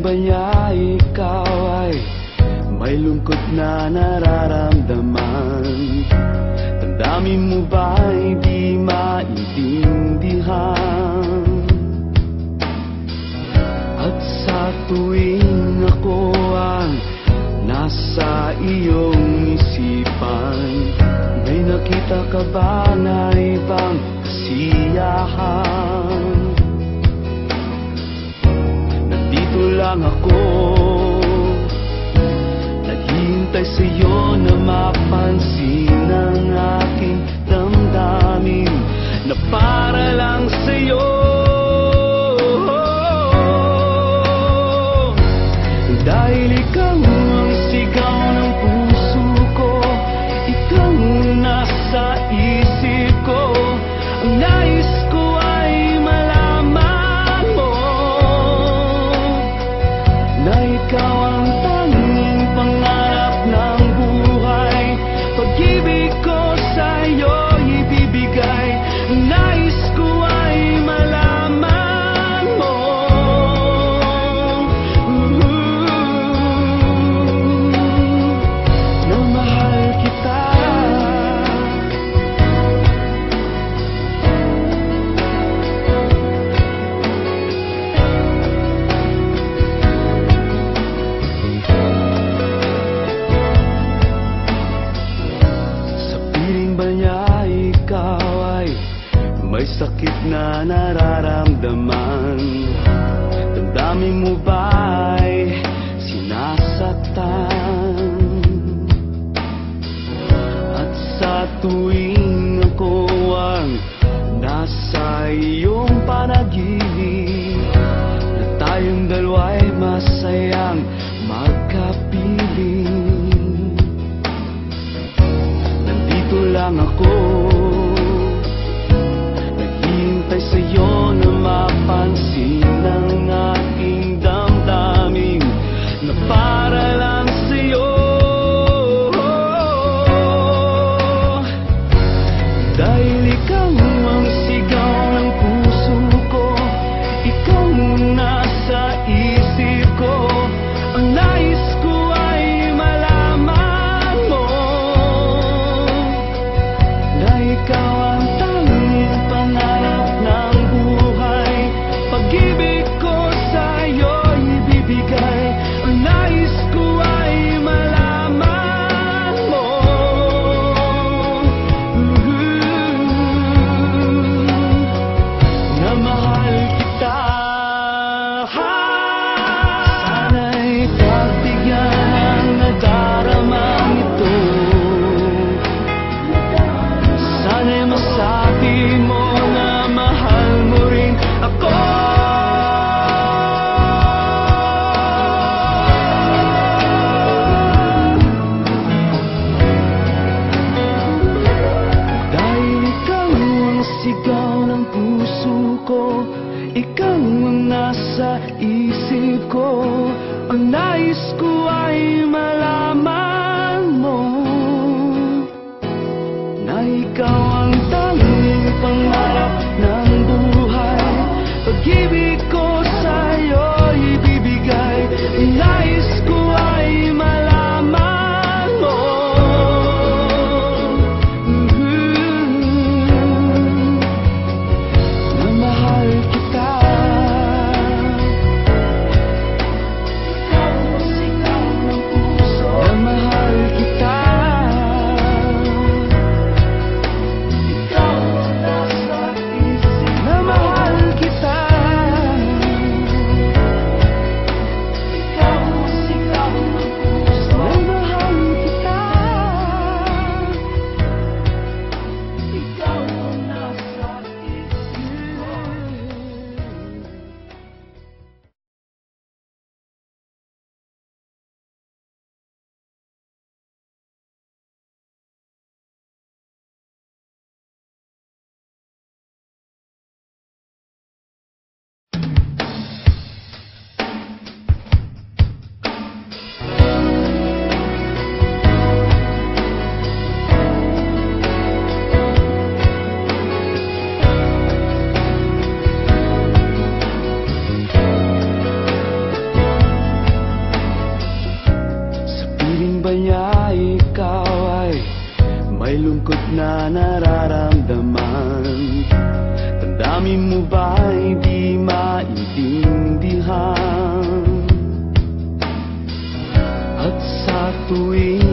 ba niya ikaw ay may lungkot na nararamdaman? Damdamin mo ba'y di maintindihan? At sa tuwing ako ang nasa iyong isipan, may nakita ka ba na ibang kasiyahan? Nandito lang ako, naghihintay sa'yo na mapansin ang aking damdamin na para lang sa'yo. Dahil ikaw ang sigaw ng puso ko, ikaw nasa isip ko. Ang nais ko ay malaman mo na ikaw ang tanging pangarap ng buhay. Pag-ibig ko sa'yo ibibigay. Ang nais ko ay malaman mo na mahal kita. Sa piling ba niya ikaw ay may sakit na nararamdaman? Damdamin mo ba'y sinasaktan? At sa tuwing ako ang nasa iyong panaginip, na tayong dalawa'y masayang magkapiling. Nandito lang ako, naghihintay sa'yo na mapansin ang aking damdamin na para lang sa'yo. Dahil ikaw ang sigaw ng puso ko, ikaw nasa isip ko. Ang nais ko ay malaman mo na ikaw ang tanging pangarap ng buhay. Pag-ibig ko sa'yo ibibigay. Ang nais ko ay malaman mo na mahal kita. Sana'y pagbigyan ang nadaramang ito. Sana'y masabi mo na mahal mo rin ako. Dahil ikaw ang sigaw ng puso ko, ikaw ang nasa isip ko. Ang nais ko ay malaman mo na ikaw ang tanging pangarap ng buhay. Pag-ibig ko sa'yo ibibigay. Ang nais ko ay malaman mo na mahal kita. Na mahal kita. mo ba'y di maintindihan? At sa tuwing